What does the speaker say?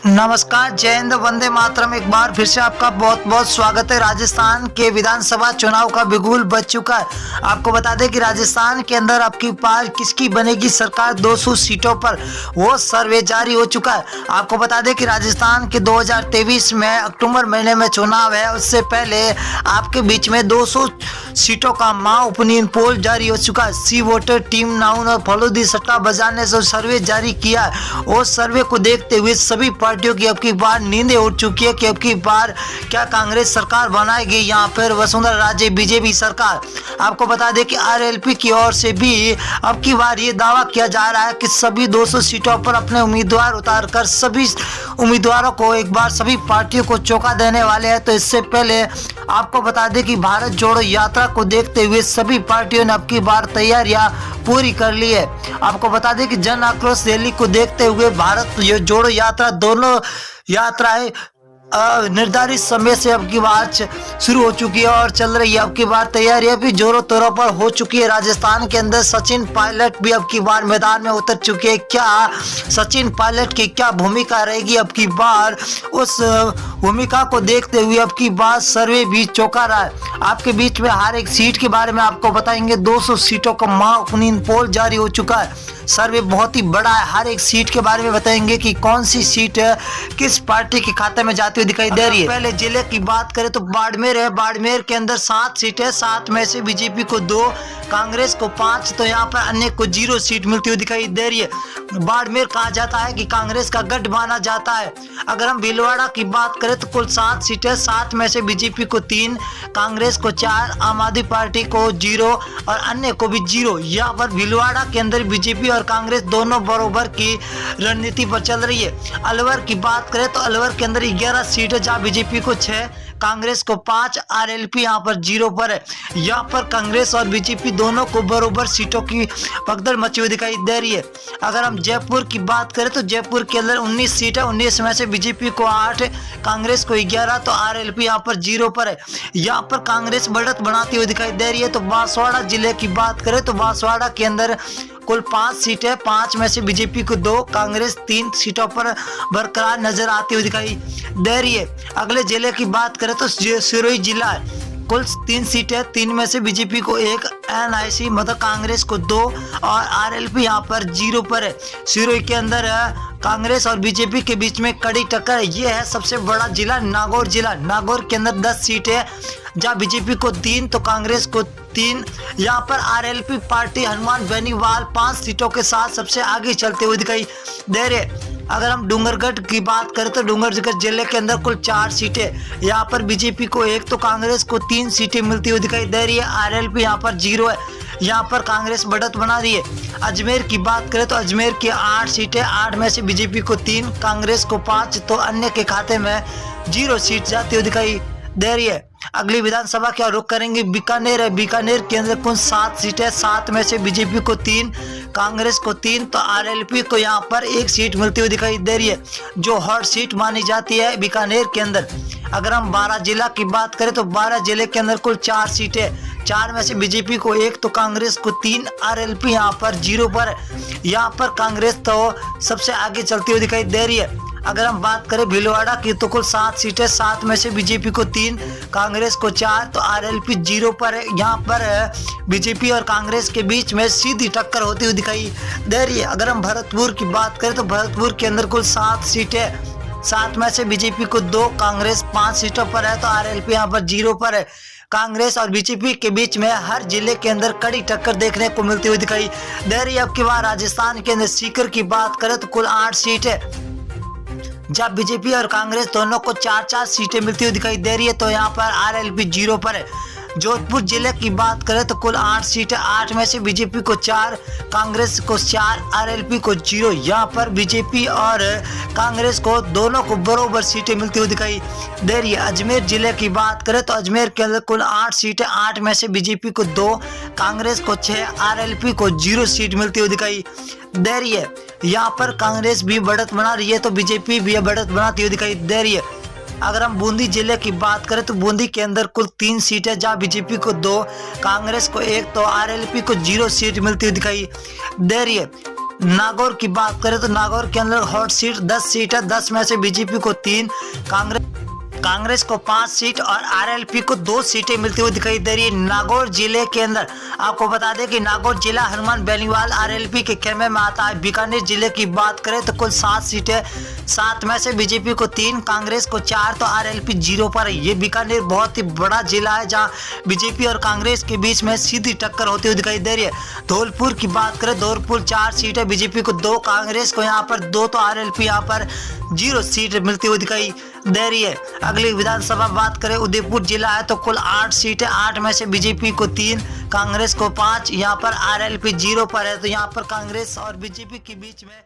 नमस्कार, जय हिंद, वंदे मातरम। एक बार फिर से आपका बहुत बहुत स्वागत है। राजस्थान के विधानसभा चुनाव का बिगुल बज चुका है। आपको बता दें कि राजस्थान के अंदर अब की बार किसकी बनेगी सरकार 200 सीटों पर, वो सर्वे जारी हो चुका है। आपको बता दें कि राजस्थान के 2023 में अक्टूबर महीने में चुनाव है। उससे पहले आपके बीच में 200 सीटों का माह ओपिनियन पोल जारी हो चुका है। सी वोटर टीम नाउन और फलोदी सट्टा बाजार ने जो सर्वे जारी किया है, उस सर्वे को देखते हुए सभी पार्टियों की अब की बार नींदें उड़ चुकी है कि अब की बार क्या कांग्रेस सरकार बनाएगी या फिर वसुंधरा राजे बीजेपी सरकार। आपको बता दें कि आरएलपी की ओर से भी अब की बार ये दावा किया जा रहा है कि सभी 200 सीटों पर अपने उम्मीदवार उतारकर सभी उम्मीदवारों को एक बार सभी पार्टियों को चौंका देने वाले हैं। तो इससे पहले आपको बता दें कि भारत जोड़ो यात्रा को देखते हुए सभी पार्टियों ने अब की बार तैयारियां पूरी कर ली है। आपको बता दें कि जन आक्रोश रैली को देखते हुए भारत जोड़ो यात्रा दोनों यात्राएं निर्धारित समय से अब की बार शुरू हो चुकी है और चल रही है। अब की बार तैयारियां भी जोरों तौरों पर हो चुकी है। राजस्थान के अंदर सचिन पायलट भी अब की बार मैदान में उतर चुके हैं। क्या सचिन पायलट की क्या भूमिका रहेगी अब की बार, उस भूमिका को देखते हुए अब की बार सर्वे भी चौंका रहा है। आपके बीच में हर एक सीट के बारे में आपको बताएंगे। 200 सीटों का माह ओपिनियन पोल जारी हो चुका है। सर्वे बहुत ही बड़ा है। हर एक सीट के बारे में बताएंगे कि कौन सी सीट किस पार्टी के खाते में जाती हुई दिखाई दे रही है। पहले जिले की बात करें तो बाड़मेर है। बाड़मेर के अंदर 7 सीटें, 7 में से बीजेपी को 2, कांग्रेस को 5, तो यहाँ पर अन्य को 0 सीट मिलती हुई दिखाई दे रही है। बाड़मेर कहा जाता है कि कांग्रेस का गढ़ माना जाता है। अगर हम भीलवाड़ा की बात करें तो कुल 7 सीटें, 7 में से बीजेपी को 3, कांग्रेस को 4, आम आदमी पार्टी को 0 और अन्य को भी 0। यहाँ पर भीलवाड़ा के अंदर बीजेपी और कांग्रेस दोनों बराबर की रणनीति पर चल रही है। अलवर की बात करें तो अलवर के अंदर 11 सीटें, जहां बीजेपी को 6, कांग्रेस को 5, आरएलपी यहाँ पर 0 पर है। यहाँ पर कांग्रेस और बीजेपी दोनों को बराबर सीटों की भगदड़ मची हुई दिखाई दे रही है। अगर हम जयपुर की बात करें तो जयपुर के अंदर 19 सीटें, 19 में से बीजेपी को 8, कांग्रेस को 11, तो आरएलपी यहाँ पर 0 पर है। यहाँ पर कांग्रेस बढ़त बनाती हुई दिखाई दे रही है। तो बांसवाड़ा जिले की बात करें तो बांसवाड़ा के अंदर कुल 5 सीटें, 5 में से बीजेपी को 2, कांग्रेस 3 सीटों पर बरकरार नजर आती हुई दिखाई दे रही है। अगले जिले की बात करें तो सिरोही जिला है। कुल 3 सीटें, 3 में से बीजेपी को 1, एनआईसी मतलब कांग्रेस को 2 और आरएलपी यहाँ पर 0 पर है। सिरोही के अंदर कांग्रेस और बीजेपी के बीच में कड़ी टक्कर है। ये है सबसे बड़ा जिला नागौर जिला। नागौर के अंदर 10 सीटें, जहाँ बीजेपी को 3 तो कांग्रेस को 3। यहाँ पर आरएलपी पार्टी हनुमान बेनीवाल 5 सीटों के साथ सबसे आगे चलते हुए दिखाई दे रहे। अगर हम डूंगरगढ़ की बात करें तो डूंगरगढ़ जिले के अंदर कुल 4 सीटें, यहाँ पर बीजेपी को 1 तो कांग्रेस को 3 सीटें मिलती हुई दिखाई दे रही है। आरएलपी यहाँ पर 0 है। यहाँ पर कांग्रेस बढ़त बना रही है। अजमेर की बात करें तो अजमेर की 8 सीटें, 8 में से बीजेपी को 3, कांग्रेस को 5, तो अन्य के खाते में 0 सीट जाती हुई दिखाई दे रही है। अगली विधानसभा क्या रुख करेंगे, बीकानेर है। बीकानेर के अंदर कुल 7 सीटें, 7 में से बीजेपी को 3, कांग्रेस को 3, तो आरएलपी को यहाँ पर 1 सीट मिलती हुई दिखाई दे रही है, जो हॉट सीट मानी जाती है बीकानेर के अंदर। अगर हम 12 जिला की बात करें तो 12 जिले के अंदर कुल 4 सीटें, 4 में से बीजेपी को 1 तो कांग्रेस को 3, आरएलपी यहाँ पर 0 पर। यहाँ पर कांग्रेस तो सबसे आगे चलती हुई दिखाई दे रही है। अगर हम बात करें भीलवाड़ा की तो कुल 7 सीटें, 7 में से बीजेपी को 3, कांग्रेस को 4, तो आरएलपी 0 पर है। यहाँ पर बीजेपी और कांग्रेस के बीच में सीधी टक्कर होती हुई दिखाई दे रही है। अगर हम भरतपुर की बात करें तो भरतपुर के अंदर कुल 7 सीटें, 7 में से बीजेपी को 2, कांग्रेस 5 सीटों पर है, तो आरएलपी यहाँ पर 0 पर है। कांग्रेस और बीजेपी के बीच में हर जिले के अंदर कड़ी टक्कर देखने को मिलती हुई दिखाई दे रही है। अब की बार राजस्थान के अंदर सीकर की बात करें तो कुल 8 सीटें, जब बीजेपी और कांग्रेस दोनों को 4-4 सीटें मिलती हुई दिखाई दे रही है, तो यहाँ पर आरएलपी 0 पर है। जोधपुर जिले की बात करें तो कुल 8 सीटें, 8 में से बीजेपी को 4, कांग्रेस को 4, आरएलपी को 0। यहाँ पर बीजेपी और कांग्रेस को दोनों को बराबर सीटें मिलती हुई दिखाई दे रही है। अजमेर जिले की बात करें तो अजमेर के अंदर कुल 8 सीटें, 8 में से बीजेपी को 2, कांग्रेस को 6, आरएलपी को 0 सीट मिलती हुई दिखाई दे रही है। यहाँ पर कांग्रेस भी बढ़त बना रही है तो बीजेपी भी बढ़त बनाती हुई दिखाई दे रही है। अगर हम बूंदी जिले की बात करें तो बूंदी के अंदर कुल 3 सीटें, जहां बीजेपी को 2, कांग्रेस को 1 तो आरएलपी को 0 सीट मिलती हुई दिखाई दे रही है। नागौर की बात करें तो नागौर के अंदर हॉट सीट 10 सीट है, 10 में से बीजेपी को 3, कांग्रेस को 5 सीट और आरएलपी को 2 सीटें मिलती हुई दिखाई दे रही है। नागौर जिले के अंदर आपको बता दें कि नागौर जिला हनुमान बेनीवाल आरएलपी के खेमे में आता है। बीकानेर जिले की बात करें तो कुल 7 सीटें, 7 में से बीजेपी को 3, कांग्रेस को 4 तो आरएलपी 0 पर है। ये बीकानेर बहुत ही बड़ा जिला है जहां बीजेपी और कांग्रेस के बीच में सीधी टक्कर होती हुई दिखाई दे रही है। धौलपुर की बात करें, धौलपुर 4 सीटें, बीजेपी को 2, कांग्रेस को यहाँ पर 2 तो आरएलपी यहाँ पर 0 सीट मिलती हुई दिखाई दे रही है। अगली विधानसभा बात करें, उदयपुर जिला है तो कुल 8 सीटें, 8 में से बीजेपी को 3, कांग्रेस को 5, यहाँ पर आरएलपी 0 पर है। तो यहाँ पर कांग्रेस और बीजेपी के बीच में